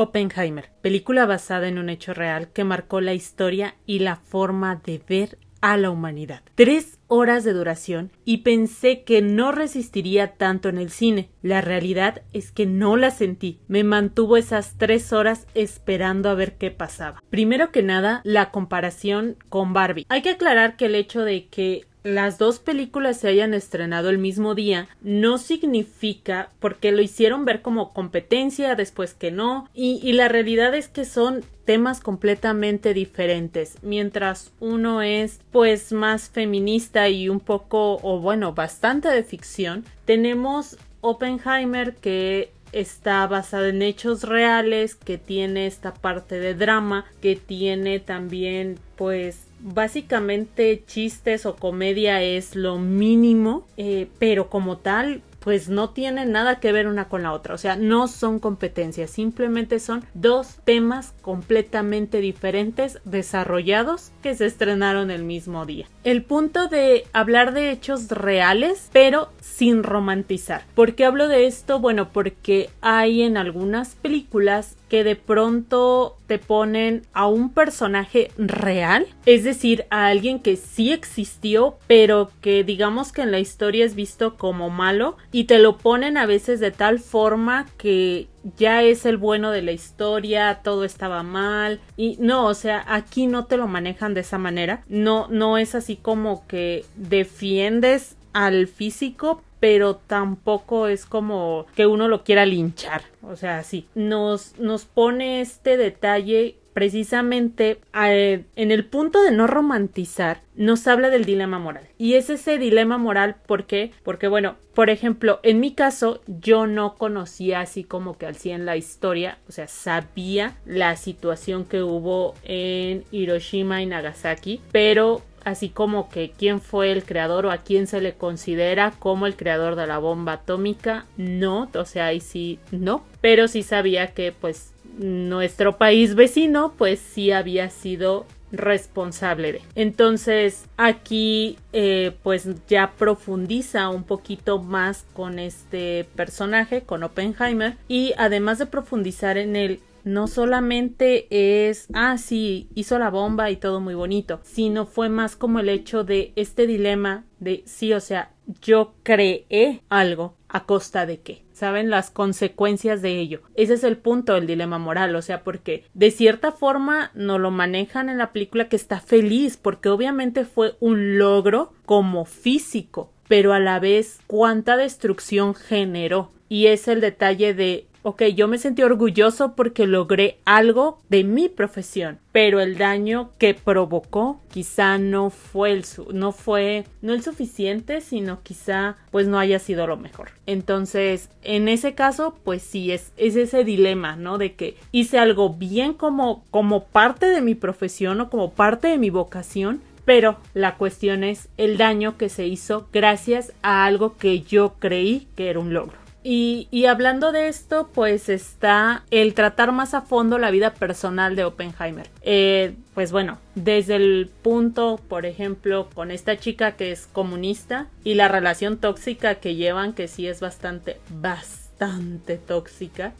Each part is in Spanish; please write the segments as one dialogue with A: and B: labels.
A: Oppenheimer, película basada en un hecho real que marcó la historia y la forma de ver a la humanidad. 3 horas de duración y pensé que no resistiría tanto en el cine. La realidad es que no la sentí. Me mantuvo esas 3 horas esperando a ver qué pasaba. Primero que nada, la comparación con Barbie. Hay que aclarar que el hecho de que las 2 películas se hayan estrenado el mismo día no significa porque lo hicieron ver como competencia, después que no, y la realidad es que son temas completamente diferentes. Mientras uno es pues más feminista y un poco, o bueno, bastante de ficción, tenemos Oppenheimer que está basada en hechos reales, que tiene esta parte de drama, que tiene también pues básicamente chistes o comedia es lo mínimo, pero como tal pues no tienen nada que ver una con la otra, o sea, no son competencias, simplemente son 2 temas completamente diferentes desarrollados que se estrenaron el mismo día. El punto de hablar de hechos reales, pero sin romantizar. ¿Por qué hablo de esto? Bueno, porque hay en algunas películas que de pronto te ponen a un personaje real, es decir, a alguien que sí existió, pero que digamos que en la historia es visto como malo, y te lo ponen a veces de tal forma que ya es el bueno de la historia, todo estaba mal, y no, o sea, aquí no te lo manejan de esa manera, no es así como que defiendes al físico, pero tampoco es como que uno lo quiera linchar, o sea, sí, nos pone este detalle precisamente en el punto de no romantizar, nos habla del dilema moral. Y es ese dilema moral, ¿por qué? Porque bueno, por ejemplo, en mi caso, yo no conocía así como que al 100 la historia, o sea, sabía la situación que hubo en Hiroshima y Nagasaki, pero así como que quién fue el creador o a quién se le considera como el creador de la bomba atómica, no, o sea, ahí sí no, pero sí sabía que pues nuestro país vecino pues sí había sido responsable de. Entonces aquí pues ya profundiza un poquito más con este personaje, con Oppenheimer, y además de profundizar en él, no solamente es, sí, hizo la bomba y todo muy bonito, sino fue más como el hecho de este dilema de, sí, o sea, yo creé algo, ¿a costa de qué? ¿Saben? Las consecuencias de ello. Ese es el punto del dilema moral, o sea, porque de cierta forma nos lo manejan en la película que está feliz, porque obviamente fue un logro como físico, pero a la vez cuánta destrucción generó. Y es el detalle de, ok, yo me sentí orgulloso porque logré algo de mi profesión, pero el daño que provocó quizá no fue el suficiente, sino quizá pues no haya sido lo mejor. Entonces, en ese caso, pues sí, es ese dilema, ¿no? De que hice algo bien como parte de mi profesión o como parte de mi vocación, pero la cuestión es el daño que se hizo gracias a algo que yo creí que era un logro. Y hablando de esto, pues está el tratar más a fondo la vida personal de Oppenheimer. Pues bueno, desde el punto, por ejemplo, con esta chica que es comunista y la relación tóxica que llevan, que sí es bastante tóxica.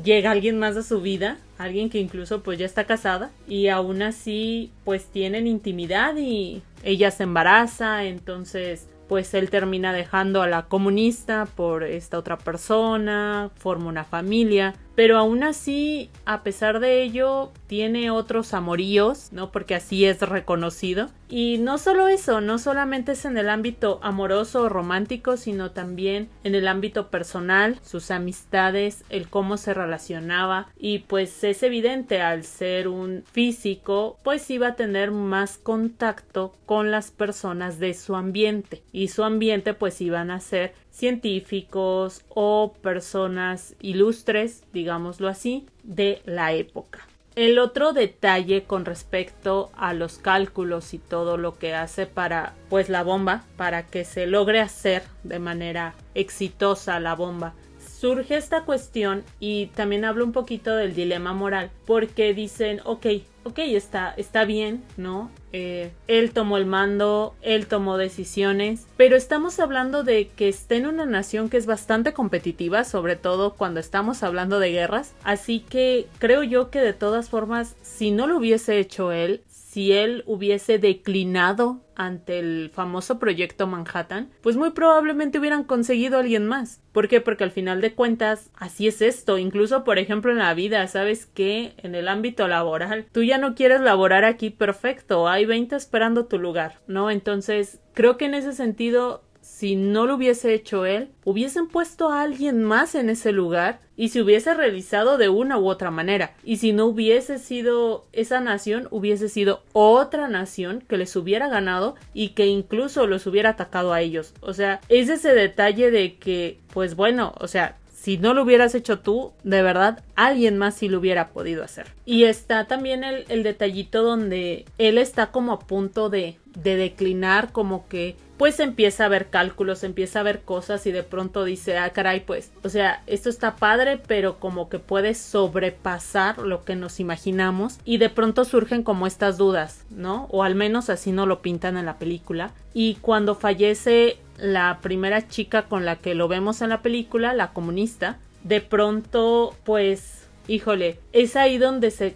A: Llega alguien más a su vida, alguien que incluso pues ya está casada, y aún así pues tienen intimidad y ella se embaraza, entonces pues él termina dejando a la comunista por esta otra persona, forma una familia, pero aún así, a pesar de ello, tiene otros amoríos, ¿no? Porque así es reconocido. Y no solo eso, no solamente es en el ámbito amoroso o romántico, sino también en el ámbito personal, sus amistades, el cómo se relacionaba. Y pues es evidente, al ser un físico, pues iba a tener más contacto con las personas de su ambiente. Y su ambiente pues iban a ser científicos o personas ilustres, digámoslo así, de la época. El otro detalle con respecto a los cálculos y todo lo que hace para pues la bomba, para que se logre hacer de manera exitosa la bomba, surge esta cuestión, y también hablo un poquito del dilema moral, porque dicen, ok, ok, está bien, ¿no? Él tomó el mando, él tomó decisiones, pero estamos hablando de que está en una nación que es bastante competitiva, sobre todo cuando estamos hablando de guerras, así que creo yo que de todas formas, si no lo hubiese hecho él, si él hubiese declinado ante el famoso proyecto Manhattan, pues muy probablemente hubieran conseguido a alguien más. ¿Por qué? Porque al final de cuentas, así es esto. Incluso, por ejemplo, en la vida, ¿sabes qué? En el ámbito laboral, tú ya no quieres laborar aquí, perfecto, hay 20 esperando tu lugar, ¿no? Entonces, creo que en ese sentido, si no lo hubiese hecho él, hubiesen puesto a alguien más en ese lugar y se hubiese realizado de una u otra manera. Y si no hubiese sido esa nación, hubiese sido otra nación que les hubiera ganado y que incluso los hubiera atacado a ellos. O sea, es ese detalle de que, pues bueno, o sea, si no lo hubieras hecho tú, de verdad, alguien más sí lo hubiera podido hacer. Y está también el detallito donde él está como a punto de declinar, como que pues empieza a ver cálculos, empieza a ver cosas y de pronto dice, ah caray, pues, o sea, esto está padre, pero como que puede sobrepasar lo que nos imaginamos y de pronto surgen como estas dudas, ¿no? O al menos así no lo pintan en la película. Y cuando fallece la primera chica con la que lo vemos en la película, la comunista, de pronto, pues, híjole, es ahí donde se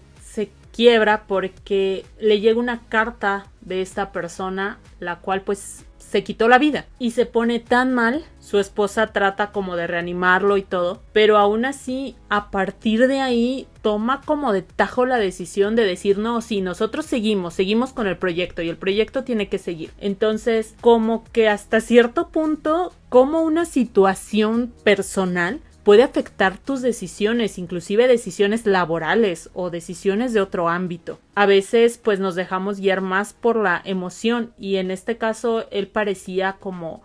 A: quiebra porque le llega una carta de esta persona, la cual pues se quitó la vida y se pone tan mal, su esposa trata como de reanimarlo y todo, pero aún así a partir de ahí toma como de tajo la decisión de decir no, sí, nosotros seguimos con el proyecto y el proyecto tiene que seguir. Entonces como que hasta cierto punto como una situación personal puede afectar tus decisiones, inclusive decisiones laborales o decisiones de otro ámbito. A veces pues nos dejamos guiar más por la emoción y en este caso él parecía como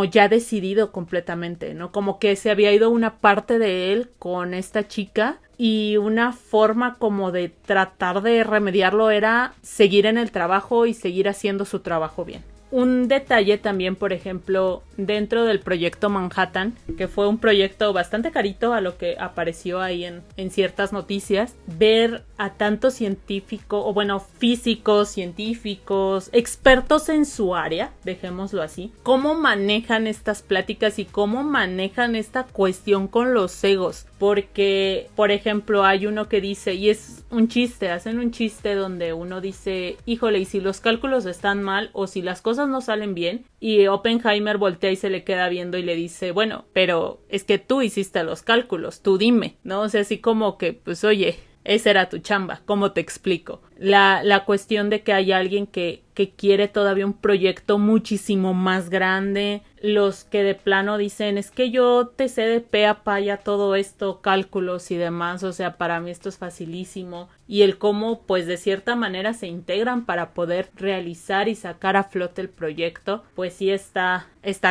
A: ya decidido completamente, ¿no? Como que se había ido una parte de él con esta chica y una forma como de tratar de remediarlo era seguir en el trabajo y seguir haciendo su trabajo bien. Un detalle también, por ejemplo, dentro del proyecto Manhattan, que fue un proyecto bastante carito a lo que apareció ahí en ciertas noticias, ver a tantos científicos, o bueno, físicos, científicos, expertos en su área, dejémoslo así, cómo manejan estas pláticas y cómo manejan esta cuestión con los egos. Porque, por ejemplo, hay uno que dice, y es un chiste, hacen un chiste donde uno dice, híjole, y si los cálculos están mal o si las cosas no salen bien, y Oppenheimer voltea y se le queda viendo y le dice, bueno, pero es que tú hiciste los cálculos, tú dime, ¿no? O sea, así como que, pues oye, esa era tu chamba, ¿cómo te explico? La cuestión de que hay alguien que quiere todavía un proyecto muchísimo más grande, los que de plano dicen, es que yo te sé de pe a pa ya todo esto, cálculos y demás, o sea, para mí esto es facilísimo, y el cómo, pues de cierta manera se integran para poder realizar y sacar a flote el proyecto, pues sí está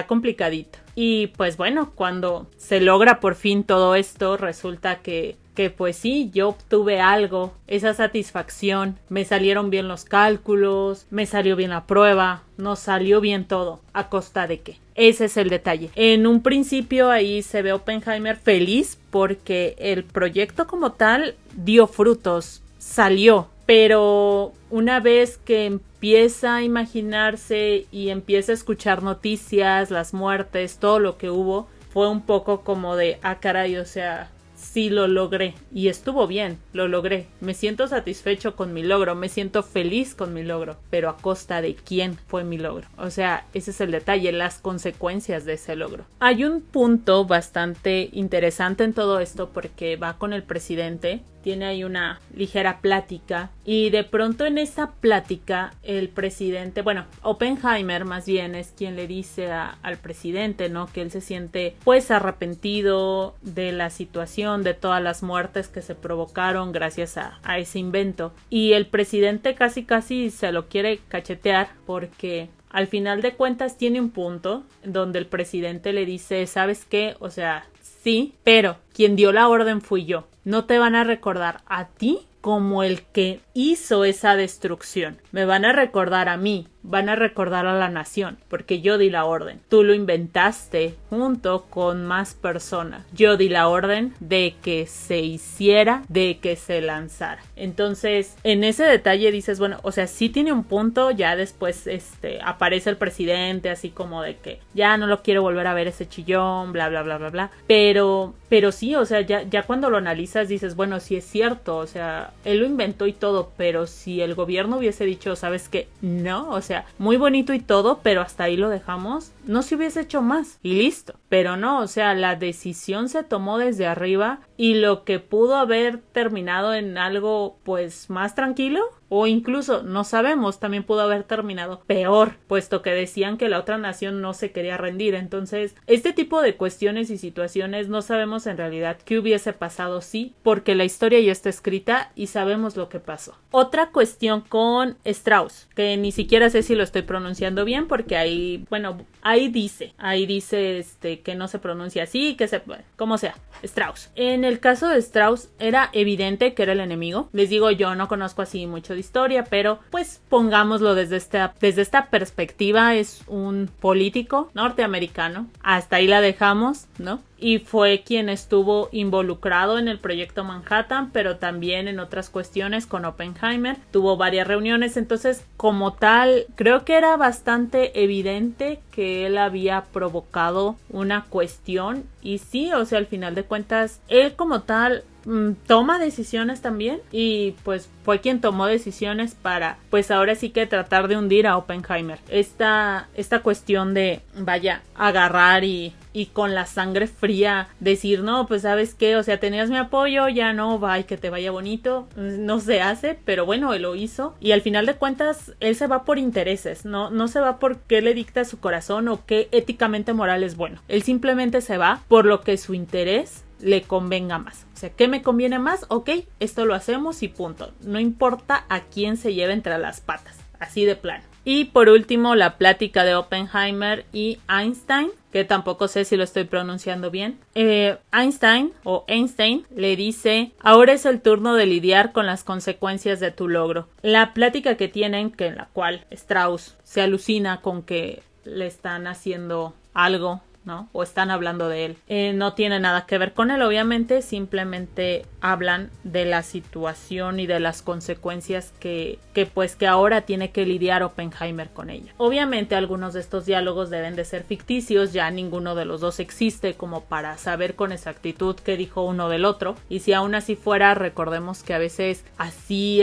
A: complicadito. Y pues bueno, cuando se logra por fin todo esto, resulta que pues sí, yo obtuve algo, esa satisfacción, me salieron bien los cálculos, me salió bien la prueba, nos salió bien todo, ¿a costa de qué? Ese es el detalle. En un principio ahí se ve Oppenheimer feliz porque el proyecto como tal dio frutos, salió, pero una vez que empieza a imaginarse y empieza a escuchar noticias, las muertes, todo lo que hubo, fue un poco como de, ah caray, o sea, sí lo logré y estuvo bien, lo logré, me siento satisfecho con mi logro, me siento feliz con mi logro, pero ¿a costa de quién fue mi logro? O sea, ese es el detalle, las consecuencias de ese logro. Hay un punto bastante interesante en todo esto porque va con el presidente, tiene ahí una ligera plática y de pronto en esa plática el presidente, bueno, Oppenheimer más bien es quien le dice al presidente, ¿no? Que él se siente pues arrepentido de la situación, de todas las muertes que se provocaron gracias a ese invento, y el presidente casi se lo quiere cachetear porque al final de cuentas tiene un punto donde el presidente le dice, ¿sabes qué? O sea, sí, pero quien dio la orden fui yo. No te van a recordar a ti como el que hizo esa destrucción. Me van a recordar a mí van a recordar a la nación, porque yo di la orden. Tú lo inventaste junto con más personas. Yo di la orden de que se hiciera, de que se lanzara. Entonces, en ese detalle dices, bueno, o sea, sí tiene un punto. Ya después aparece el presidente así como de que ya no lo quiero volver a ver ese chillón, bla, bla, bla, bla, bla. Pero sí, o sea, ya cuando lo analizas dices, bueno, sí es cierto, o sea, él lo inventó y todo, pero si el gobierno hubiese dicho, ¿sabes qué? No, o sea, muy bonito y todo, pero hasta ahí lo dejamos, no se hubiese hecho más y listo. Pero no, o sea, la decisión se tomó desde arriba y lo que pudo haber terminado en algo pues más tranquilo, o incluso, no sabemos, también pudo haber terminado peor, puesto que decían que la otra nación no se quería rendir. Entonces, este tipo de cuestiones y situaciones no sabemos en realidad qué hubiese pasado sí, porque la historia ya está escrita y sabemos lo que pasó. Otra cuestión con Strauss, que ni siquiera sé si lo estoy pronunciando bien, porque ahí, bueno, ahí dice que no se pronuncia así, como sea, Strauss. En el caso de Strauss era evidente que era el enemigo. Les digo, yo no conozco así mucho de historia, pero pues pongámoslo desde esta perspectiva. Es un político norteamericano, hasta ahí la dejamos, ¿no? Y fue quien estuvo involucrado en el proyecto Manhattan, pero también en otras cuestiones con Oppenheimer. Tuvo varias reuniones, entonces como tal creo que era bastante evidente que él había provocado una cuestión. Y sí, o sea, al final de cuentas él como tal toma decisiones también, y pues fue quien tomó decisiones para pues ahora sí que tratar de hundir a Oppenheimer. Esta cuestión de agarrar y con la sangre fría decir, no, pues sabes qué, o sea, tenías mi apoyo, ya no, que te vaya bonito, no se hace, pero bueno, él lo hizo, y al final de cuentas él se va por intereses, no se va por qué le dicta su corazón o qué éticamente moral es bueno. Él simplemente se va por lo que su interés le convenga más. O sea, ¿qué me conviene más? Ok, esto lo hacemos y punto. No importa a quién se lleve entre las patas. Así de plano. Y por último, la plática de Oppenheimer y Einstein, que tampoco sé si lo estoy pronunciando bien. Einstein le dice, ahora es el turno de lidiar con las consecuencias de tu logro. La plática que tienen, que en la cual Strauss se alucina con que le están haciendo algo, ¿no? O están hablando de él. No tiene nada que ver con él, obviamente, simplemente hablan de la situación y de las consecuencias que ahora tiene que lidiar Oppenheimer con ella. Obviamente algunos de estos diálogos deben de ser ficticios, ya ninguno de los dos existe como para saber con exactitud qué dijo uno del otro, y si aún así fuera, recordemos que a veces así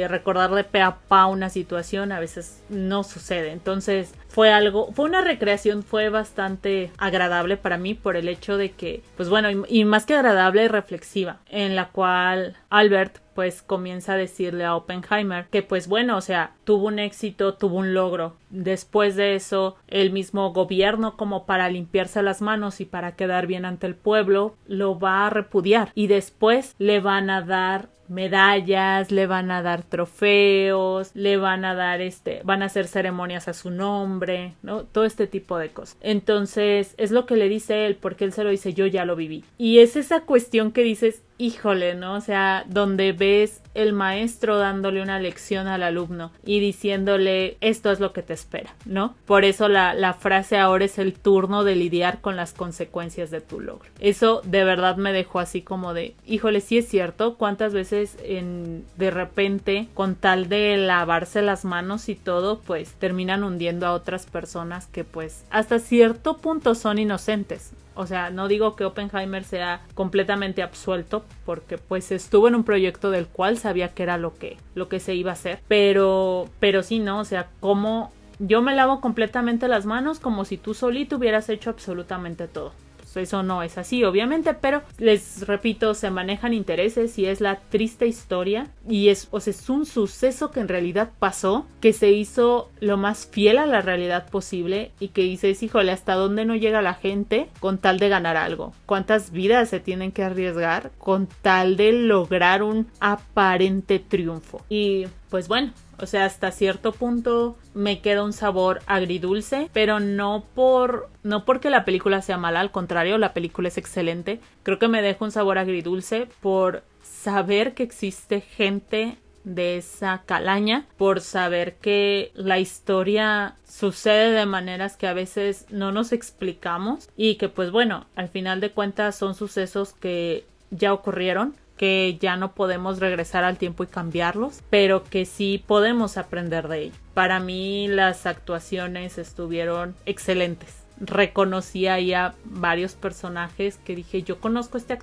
A: recordar de pe a pa una situación a veces no sucede. Entonces fue una recreación, fue bastante agradable para mí por el hecho de que, pues bueno, y más que agradable, reflexiva, en la cual Albert pues comienza a decirle a Oppenheimer que pues bueno, o sea, tuvo un éxito, tuvo un logro. Después de eso, el mismo gobierno, como para limpiarse las manos y para quedar bien ante el pueblo, lo va a repudiar, y después le van a dar medallas, le van a dar trofeos, le van a dar van a hacer ceremonias a su nombre, ¿no? Todo este tipo de cosas. Entonces, es lo que le dice él, porque él se lo dice, yo ya lo viví. Y es esa cuestión que dices, híjole, ¿no? O sea, donde ves el maestro dándole una lección al alumno y diciéndole, esto es lo que te espera, ¿no? Por eso la frase, ahora es el turno de lidiar con las consecuencias de tu logro. Eso de verdad me dejó así como de, híjole, sí es cierto, cuántas veces de repente, con tal de lavarse las manos y todo, pues terminan hundiendo a otras personas que pues hasta cierto punto son inocentes. O sea, no digo que Oppenheimer sea completamente absuelto, porque pues estuvo en un proyecto del cual sabía que era lo que se iba a hacer, pero sí, ¿no? O sea, como yo me lavo completamente las manos como si tú solito hubieras hecho absolutamente todo. Eso no es así, obviamente, pero les repito, se manejan intereses y es la triste historia, y es un suceso que en realidad pasó, que se hizo lo más fiel a la realidad posible, y que dices, híjole, hasta dónde no llega la gente con tal de ganar algo, cuántas vidas se tienen que arriesgar con tal de lograr un aparente triunfo. Y pues bueno, o sea, hasta cierto punto me queda un sabor agridulce, pero no porque la película sea mala, al contrario, la película es excelente. Creo que me deja un sabor agridulce por saber que existe gente de esa calaña por saber que la historia sucede de maneras que a veces no nos explicamos y que pues bueno, al final de cuentas son sucesos que ya ocurrieron, que ya no podemos regresar al tiempo y cambiarlos, pero que sí podemos aprender de ello. Para mí las actuaciones estuvieron excelentes. Reconocí ahí a varios personajes que dije, yo conozco a este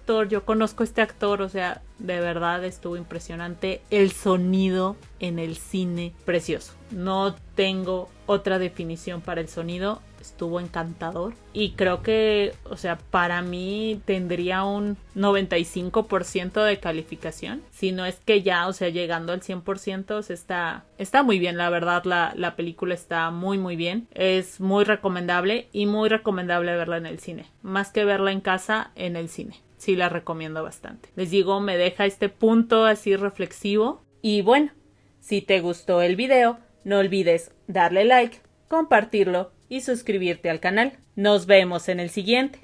A: actor, o sea, de verdad estuvo impresionante. El sonido en el cine, precioso. No tengo otra definición para el sonido, estuvo encantador y creo que, o sea, para mí tendría un 95% de calificación, si no es que ya, o sea, llegando al 100%, o sea, está muy bien, la verdad, la película está muy bien, es muy recomendable y muy recomendable verla en el cine, más que verla en casa, en el cine. Sí, la recomiendo bastante. Les digo, me deja este punto así reflexivo. Y bueno, si te gustó el video, no olvides darle like, compartirlo y suscribirte al canal. Nos vemos en el siguiente.